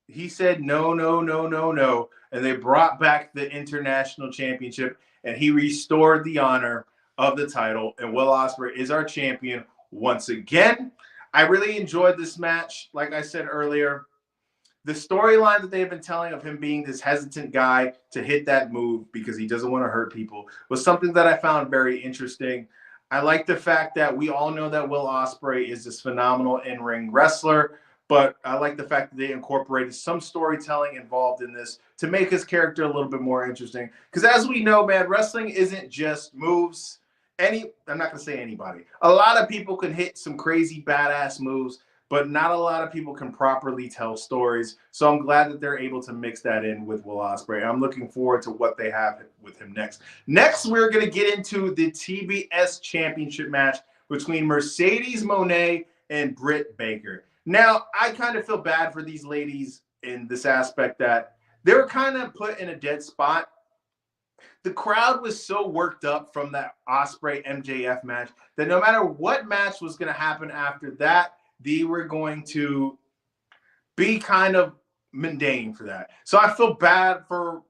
he said no, no, no, no, no. And they brought back the International Championship, and he restored the honor of the title. And Will Ospreay is our champion once again. I really enjoyed this match. Like I said earlier, the storyline that they've been telling of him being this hesitant guy to hit that move because he doesn't want to hurt people was something that I found very interesting. I like the fact that we all know that Will Ospreay is this phenomenal in-ring wrestler, but I like the fact that they incorporated some storytelling involved in this to make his character a little bit more interesting. Because as we know, man, wrestling isn't just moves. I'm not going to say anybody. A lot of people can hit some crazy badass moves, but not a lot of people can properly tell stories. So I'm glad that they're able to mix that in with Will Ospreay. I'm looking forward to what they have with him next. Next, we're going to get into the TBS Championship match between Mercedes Moné and Britt Baker. Now, I kind of feel bad for these ladies in this aspect that they were kind of put in a dead spot. The crowd was so worked up from that Ospreay MJF match that no matter what match was going to happen after that, they were going to be kind of mundane for that. So I feel bad for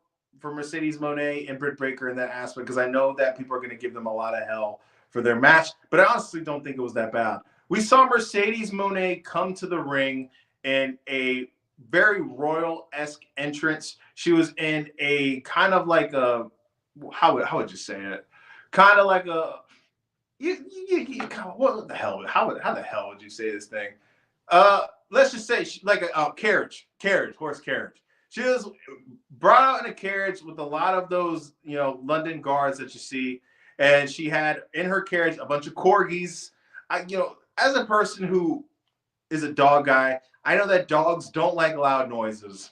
Mercedes Moné and Britt Baker in that aspect because I know that people are going to give them a lot of hell for their match, but I honestly don't think it was that bad. We saw Mercedes Moné come to the ring in a very royal-esque entrance. She was in a kind of like a, how would you say it? Kind of like a, what the hell? How the hell would you say this thing? Let's just say like a carriage, horse carriage. She was brought out in a carriage with a lot of those, London guards that you see, and she had in her carriage a bunch of corgis. As a person who is a dog guy, I know that dogs don't like loud noises.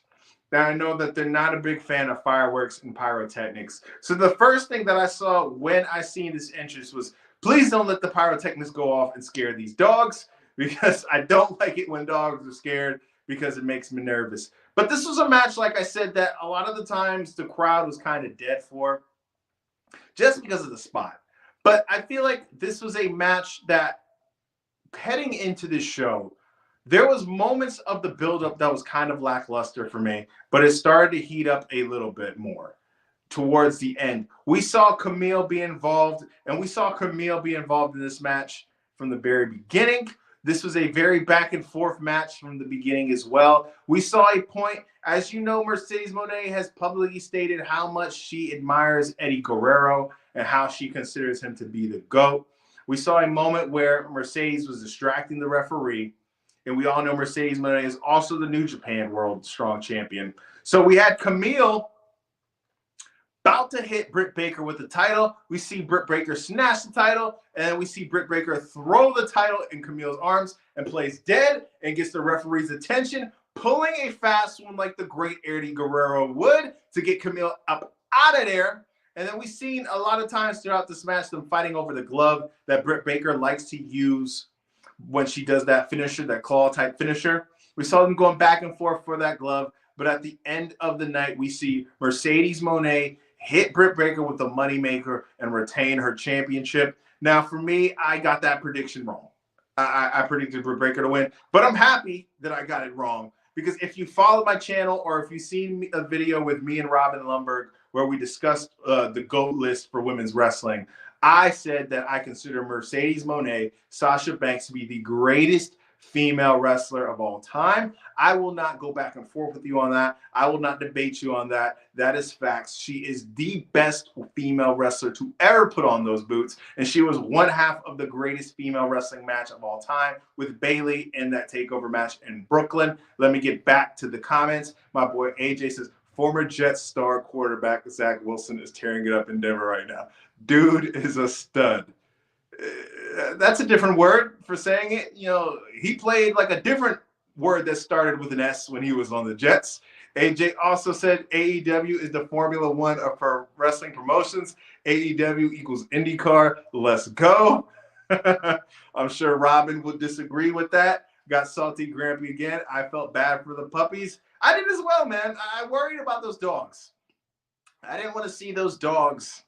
And I know that they're not a big fan of fireworks and pyrotechnics. So the first thing that I saw when I seen this entrance was, please don't let the pyrotechnics go off and scare these dogs, because I don't like it when dogs are scared because it makes me nervous. But this was a match, like I said, that a lot of the times the crowd was kind of dead for just because of the spot. But I feel like this was a match that heading into this show, there was moments of the buildup that was kind of lackluster for me, but it started to heat up a little bit more towards the end. We saw Camille be involved, and we saw Camille be involved in this match from the very beginning. This was a very back and forth match from the beginning as well. We saw a point, as you know, Mercedes Moné has publicly stated how much she admires Eddie Guerrero and how she considers him to be the GOAT. We saw a moment where Mercedes was distracting the referee, and we all know Mercedes Moné is also the New Japan World Strong Champion. So we had Camille about to hit Britt Baker with the title. We see Britt Baker snatch the title, and then we see Britt Baker throw the title in Camille's arms and plays dead and gets the referee's attention, pulling a fast one like the great Eddie Guerrero would to get Camille up out of there. And then we've seen a lot of times throughout this match them fighting over the glove that Britt Baker likes to use when she does that finisher, that claw-type finisher. We saw them going back and forth for that glove, but at the end of the night, we see Mercedes Moné hit Britt Baker with the moneymaker and retain her championship. Now, for me, I got that prediction wrong. I predicted Britt Baker to win, but I'm happy that I got it wrong, because if you follow my channel or if you've seen a video with me and Robin Lundberg where we discussed the GOAT list for women's wrestling, I said that I consider Mercedes Moné, Sasha Banks, to be the greatest female wrestler of all time. I will not go back and forth with you on that. I will not debate you on that. That is facts. She is the best female wrestler to ever put on those boots, and she was one half of the greatest female wrestling match of all time with Bayley in that takeover match in Brooklyn. Let me get back to the comments. My boy AJ says, former Jets star quarterback Zach Wilson is tearing it up in Denver right now. Dude is a stud. That's a different word for saying it. He played like a different word that started with an S when he was on the Jets. AJ also said AEW is the Formula One of her wrestling promotions. AEW equals IndyCar. Let's go. I'm sure Robin would disagree with that. Got salty Grampy again. I felt bad for the puppies. I did as well, man. I worried about those dogs. I didn't want to see those dogs,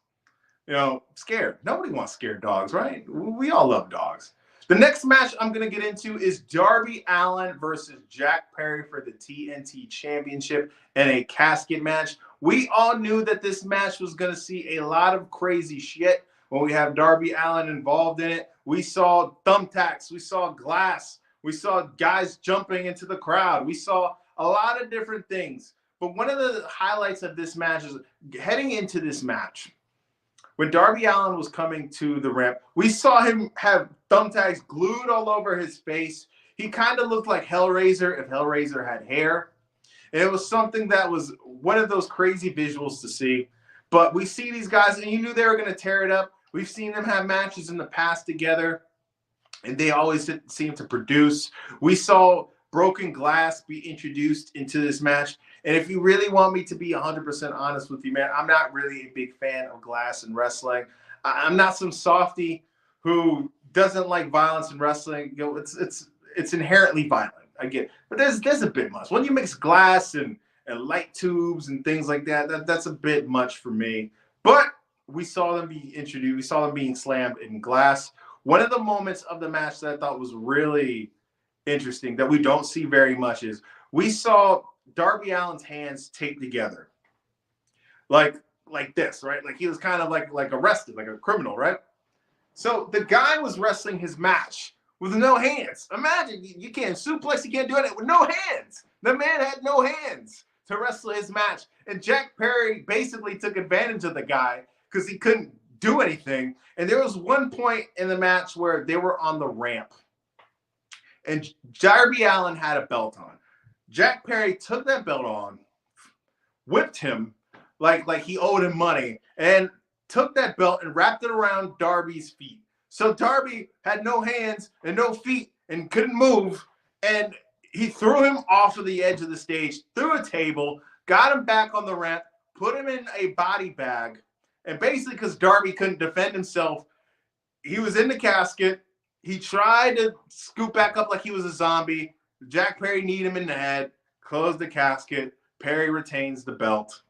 scared. Nobody wants scared dogs, right? We all love dogs. The next match I'm going to get into is Darby Allin versus Jack Perry for the TNT Championship in a casket match. We all knew that this match was going to see a lot of crazy shit when we have Darby Allin involved in it. We saw thumbtacks. We saw glass. We saw guys jumping into the crowd. We saw a lot of different things. But one of the highlights of this match is heading into this match. When Darby Allin was coming to the ramp, we saw him have thumbtacks glued all over his face. He kind of looked like Hellraiser if Hellraiser had hair. And it was something that was one of those crazy visuals to see. But we see these guys, and you knew they were going to tear it up. We've seen them have matches in the past together, and they always seem to produce. We saw Broken Glass be introduced into this match. And if you really want me to be 100% honest with you, man, I'm not really a big fan of Glass in wrestling. I'm not some softy who doesn't like violence in wrestling. You know, it's inherently violent. I get it. But there's a bit much. When you mix glass and light tubes and things like that's a bit much for me. But we saw them be introduced. We saw them being slammed in glass. One of the moments of the match that I thought was really interesting that we don't see very much is we saw Darby Allin's hands taped together. Like this, right? Like he was kind of like arrested, like a criminal, right? So the guy was wrestling his match with no hands. Imagine you can't suplex, you can't do it with no hands. The man had no hands to wrestle his match. And Jack Perry basically took advantage of the guy because he couldn't do anything. And there was one point in the match where they were on the ramp. And Darby Allin had a belt on. Jack Perry took that belt on, whipped him like he owed him money, and took that belt and wrapped it around Darby's feet. So Darby had no hands and no feet and couldn't move. And he threw him off of the edge of the stage, threugh a table, got him back on the ramp, put him in a body bag. And basically, because Darby couldn't defend himself, he was in the casket. He tried to scoop back up like he was a zombie. Jack Perry kneed him in the head, closed the casket. Perry retains the belt.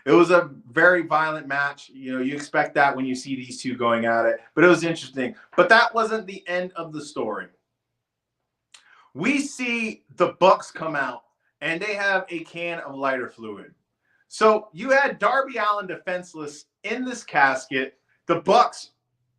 It was a very violent match. You know, you expect that when you see these two going at it. But it was interesting. But that wasn't the end of the story. We see the Bucks come out, and they have a can of lighter fluid. So you had Darby Allin defenseless in this casket. The Bucks,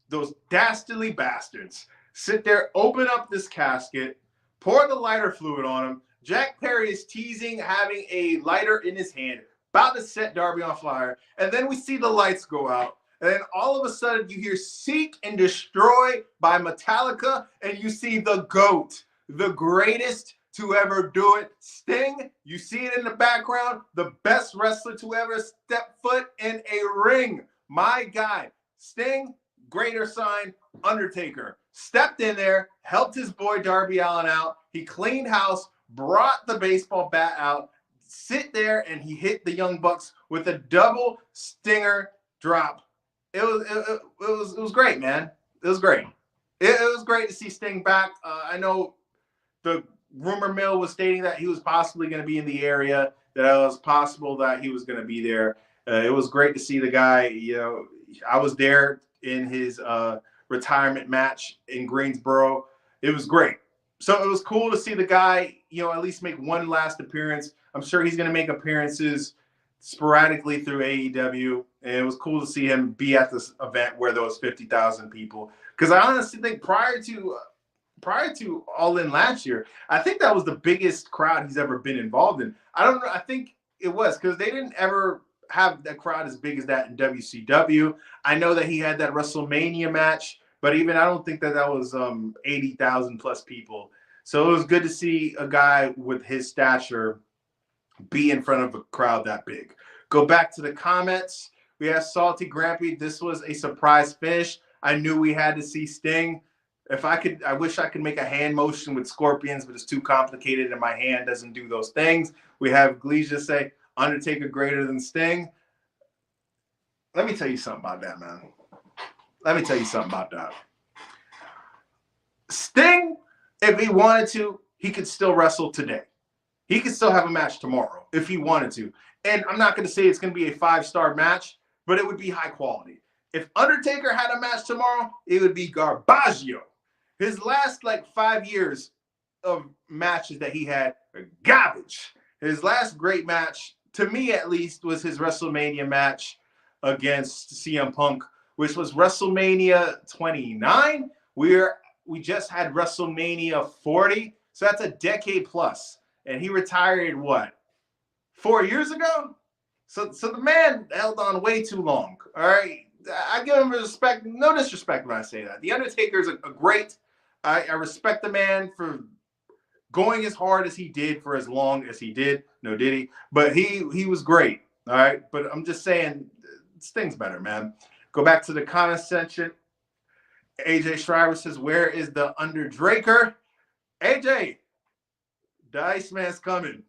those dastardly bastards, sit there, open up this casket, pour the lighter fluid on him. Jack Perry is teasing, having a lighter in his hand, about to set Darby on fire. And then we see the lights go out. And then all of a sudden you hear Seek and Destroy by Metallica, and you see the GOAT, the greatest to ever do it, Sting. You see it in the background, the best wrestler to ever step foot in a ring. My guy, Sting, greater sign, Undertaker. Stepped in there, helped his boy Darby Allin out. He cleaned house, brought the baseball bat out, sit there, and he hit the Young Bucks with a double stinger drop. It was great, man. It was great. It was great to see Sting back. I know the rumor mill was stating that he was possibly going to be in the area, that it was possible that he was going to be there. It was great to see the guy. You know, I was there in his retirement match in Greensboro. It was great. So it was cool to see the guy, you know, at least make one last appearance. I'm sure he's going to make appearances sporadically through AEW. And it was cool to see him be at this event where there was 50,000 people. Because I honestly think prior to All In last year, I think that was the biggest crowd he's ever been involved in. I don't know. I think it was because they didn't ever have that crowd as big as that in WCW. I know that he had that WrestleMania match, but even I don't think that was 80,000 plus people. So it was good to see a guy with his stature be in front of a crowd that big. Go back to the comments. We have Salty Grampy. This was a surprise finish. I knew we had to see Sting. If I could, I wish I could make a hand motion with scorpions, but it's too complicated and my hand doesn't do those things. We have Glesia say, Undertaker greater than Sting. Let me tell you something about that, man. Let me tell you something about that. Sting, if he wanted to, he could still wrestle today. He could still have a match tomorrow if he wanted to. And I'm not going to say it's going to be a 5-star match, but it would be high quality. If Undertaker had a match tomorrow, it would be Garbaggio. His last 5 years of matches that he had are garbage. His last great match, to me at least, was his WrestleMania match against CM Punk, which was WrestleMania 29. We just had WrestleMania 40, so that's a decade plus. And he retired, 4 years ago? So the man held on way too long, all right? I give him respect, no disrespect when I say that. The Undertaker is a great I respect the man for going as hard as he did for as long as he did. No, did he? But he was great. All right. But I'm just saying, Sting's better, man. Go back to the comment section. AJ Shriver says, "Where is the Underdraker?" AJ, the Iceman's coming.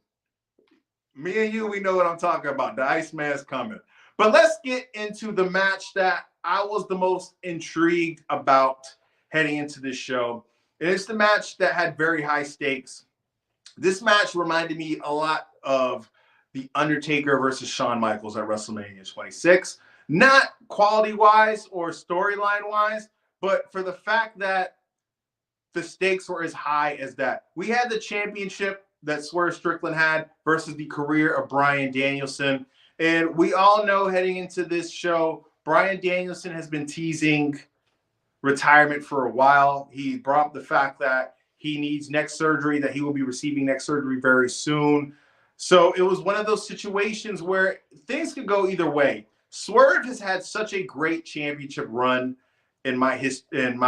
Me and you, we know what I'm talking about. The Iceman's coming. But let's get into the match that I was the most intrigued about heading into this show. And it's the match that had very high stakes. This match reminded me a lot of The Undertaker versus Shawn Michaels at WrestleMania 26. Not quality-wise or storyline-wise, but for the fact that the stakes were as high as that. We had the championship that Swerve Strickland had versus the career of Bryan Danielson. And we all know heading into this show, Bryan Danielson has been teasing retirement for a while. He brought up the fact that he needs neck surgery, that he will be receiving neck surgery very soon. So it was one of those situations where things could go either way. Swerve has had such a great championship run in my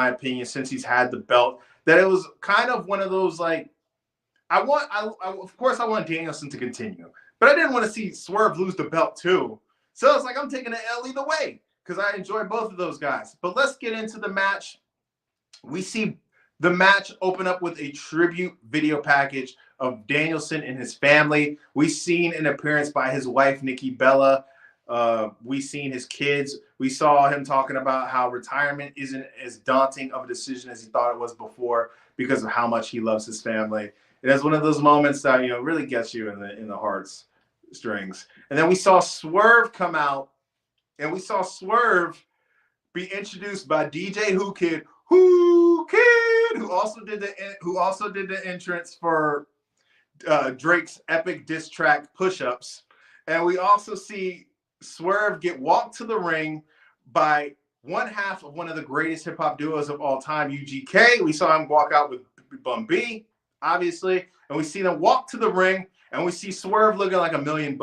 opinion since he's had the belt that it was kind of one of those like of course I want Danielson to continue, but I didn't want to see Swerve lose the belt too. So it's like I'm taking an L either way because I enjoy both of those guys. But let's get into the match. We see the match open up with a tribute video package of Danielson and his family. We've seen an appearance by his wife, Nikki Bella. We've seen his kids. We saw him talking about how retirement isn't as daunting of a decision as he thought it was before because of how much he loves his family. And it's one of those moments that, really gets you in the heart's strings. And then we saw Swerve come out, and we saw Swerve be introduced by DJ Who Kid, who also did the entrance for Drake's epic diss track Push-Ups. And we also see Swerve get walked to the ring by one half of one of the greatest hip-hop duos of all time, UGK. We saw him walk out with Bun B, obviously, and we see them walk to the ring, and we see Swerve looking like $1 million.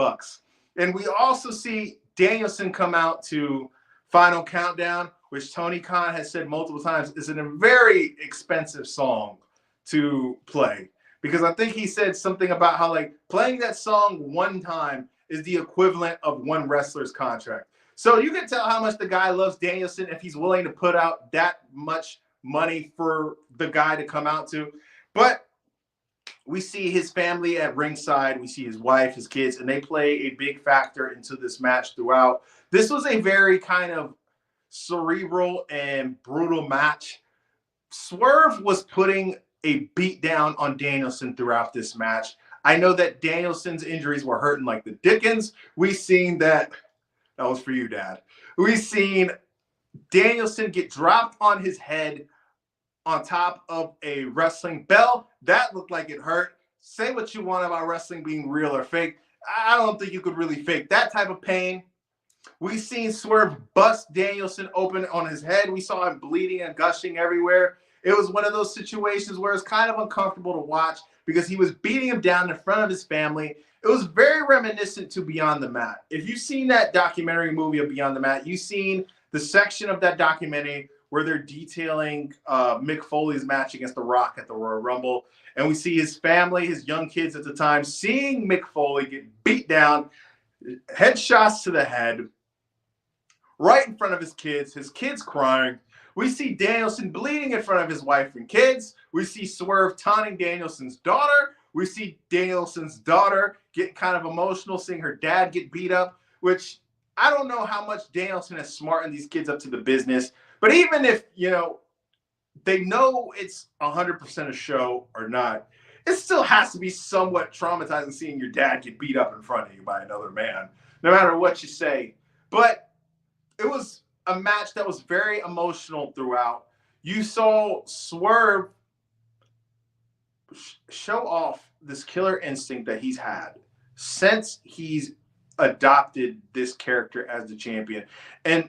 And we also see Danielson come out to Final Countdown, which Tony Khan has said multiple times is a very expensive song to play. Because I think he said something about how like playing that song one time is the equivalent of one wrestler's contract. So you can tell how much the guy loves Danielson if he's willing to put out that much money for the guy to come out to. But we see his family at ringside. We see his wife, his kids, and they play a big factor into this match throughout. This was a very kind of cerebral and brutal match. Swerve was putting a beat down on Danielson throughout this match. I know that Danielson's injuries were hurting like the Dickens. We seen that was for you, Dad. We seen Danielson get dropped on his head on top of a wrestling bell. That looked like it hurt. Say what you want about wrestling being real or fake. I don't think you could really fake that type of pain. We seen Swerve bust Danielson open on his head. We saw him bleeding and gushing everywhere. It was one of those situations where it's kind of uncomfortable to watch because he was beating him down in front of his family. It was very reminiscent to Beyond the Mat. If you've seen that documentary movie of Beyond the Mat, you've seen the section of that documentary where they're detailing Mick Foley's match against The Rock at the Royal Rumble. And we see his family, his young kids at the time, seeing Mick Foley get beat down, headshots to the head, right in front of his kids crying. We see Danielson bleeding in front of his wife and kids. We see Swerve taunting Danielson's daughter. We see Danielson's daughter get kind of emotional, seeing her dad get beat up, which I don't know how much Danielson has smartened these kids up to the business. But even if, they know it's 100% a show or not, it still has to be somewhat traumatizing seeing your dad get beat up in front of you by another man, no matter what you say. But it was a match that was very emotional throughout. You saw Swerve show off this killer instinct that he's had since he's adopted this character as the champion. And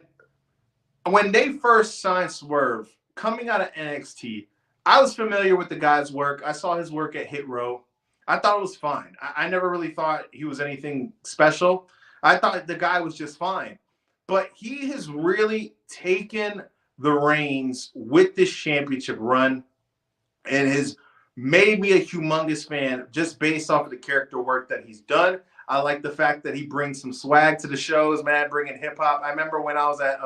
when they first signed Swerve coming out of NXT, I was familiar with the guy's work. I saw his work at Hit Row. I thought it was fine. I never really thought he was anything special. I thought the guy was just fine. But he has really taken the reins with this championship run. and has made me a humongous fan just based off of the character work that he's done. I like the fact that he brings some swag to the shows, man, bringing hip hop. I remember when I was at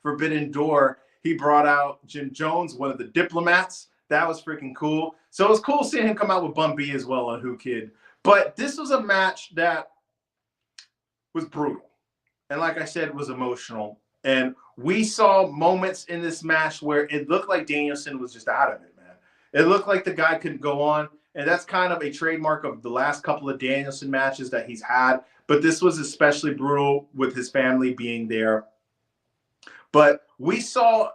Forbidden Door, he brought out Jim Jones, one of the diplomats. That was freaking cool. So it was cool seeing him come out with Bun B as well on Who Kid. But this was a match that was brutal. And like I said, was emotional. And we saw moments in this match where it looked like Danielson was just out of it, man. It looked like the guy couldn't go on. And that's kind of a trademark of the last couple of Danielson matches that he's had. But this was especially brutal with his family being there. But we saw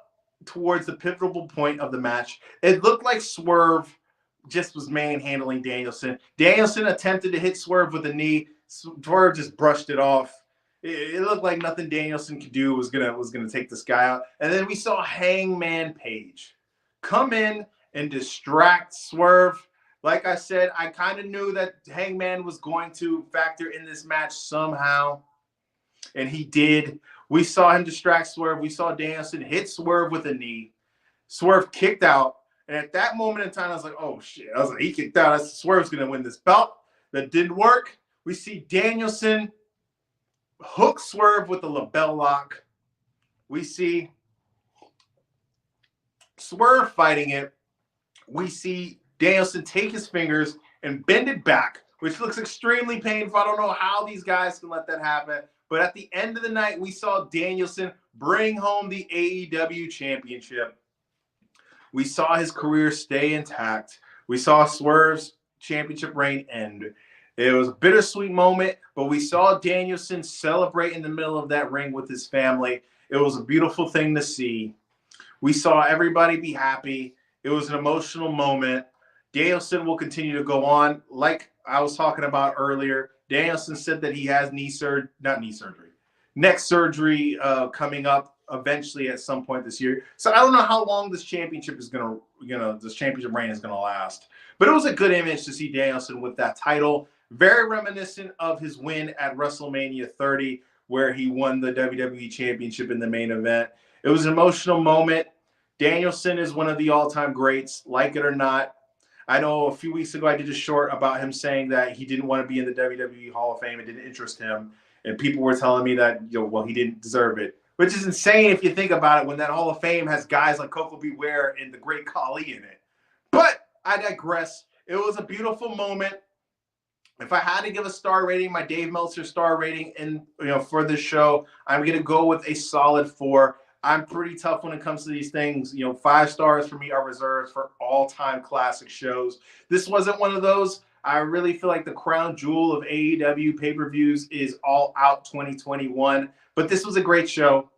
towards the pivotal point of the match, it looked like Swerve just was manhandling Danielson. Danielson attempted to hit Swerve with a knee. Swerve just brushed it off. It looked like nothing Danielson could do was gonna take this guy out. And then we saw Hangman Page come in and distract Swerve. Like I said, I kind of knew that Hangman was going to factor in this match somehow, and he did. We saw him distract Swerve. We saw Danielson hit Swerve with a knee. Swerve kicked out. And at that moment in time, I was like, oh, shit. I was like, he kicked out. Swerve's going to win this belt. That didn't work. We see Danielson hook Swerve with the label lock. We see Swerve fighting it. We see Danielson take his fingers and bend it back, which looks extremely painful. I don't know how these guys can let that happen. But at the end of the night, we saw Danielson bring home the AEW championship. We saw his career stay intact. We saw Swerve's championship reign end. It was a bittersweet moment, but we saw Danielson celebrate in the middle of that ring with his family. It was a beautiful thing to see. We saw everybody be happy. It was an emotional moment. Danielson will continue to go on. Like I was talking about earlier, Danielson said that he has neck surgery coming up eventually at some point this year. So I don't know how long this championship is this championship reign is gonna last. But it was a good image to see Danielson with that title. Very reminiscent of his win at WrestleMania 30, where he won the WWE Championship in the main event. It was an emotional moment. Danielson is one of the all-time greats, like it or not. I know a few weeks ago I did a short about him saying that he didn't want to be in the WWE Hall of Fame. It didn't interest him. And people were telling me that, well, he didn't deserve it. Which is insane if you think about it, when that Hall of Fame has guys like Coco Beware and the Great Khali in it. But I digress. It was a beautiful moment. If I had to give a star rating, my Dave Meltzer star rating for this show, I'm going to go with a solid 4. I'm pretty tough when it comes to these things. 5 stars for me are reserved for all-time classic shows. This wasn't one of those. I really feel like the crown jewel of AEW pay-per-views is All Out 2021. But this was a great show.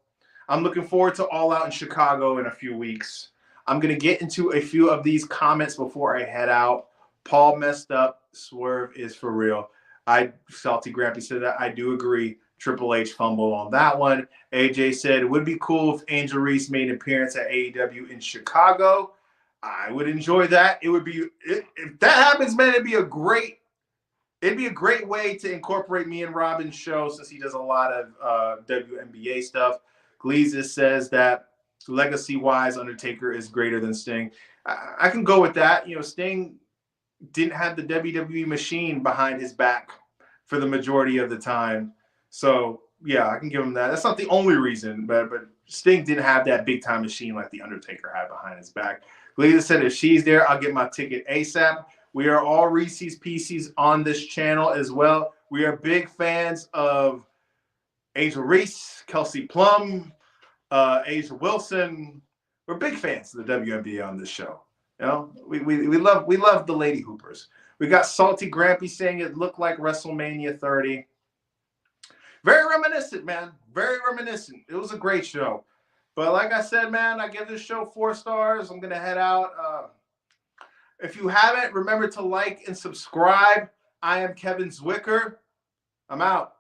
I'm looking forward to All Out in Chicago in a few weeks. I'm going to get into a few of these comments before I head out. Paul messed up. Swerve is for real. Salty Grampy said that. I do agree. Triple H fumbled on that one. AJ said it would be cool if Angel Reese made an appearance at AEW in Chicago. I would enjoy that. It would be, if that happens, man, it'd be a great way to incorporate me and Robin's show, since he does a lot of WNBA stuff. Gleezus says that legacy-wise, Undertaker is greater than Sting. I can go with that. Sting didn't have the WWE machine behind his back for the majority of the time. So, yeah, I can give him that. That's not the only reason, but Sting didn't have that big-time machine like The Undertaker had behind his back. Gleezus said, if she's there, I'll get my ticket ASAP. We are all Reese's Pieces on this channel as well. We are big fans of Angel Reese, Kelsey Plum, Asia Wilson. We're big fans of the WNBA on this show. We love the Lady Hoopers. We got Salty Grampy saying it looked like WrestleMania 30. Very reminiscent, man. Very reminiscent. It was a great show. But like I said, man, I give this show 4 stars. I'm going to head out. If you haven't, remember to like and subscribe. I am Kevin Zwicker. I'm out.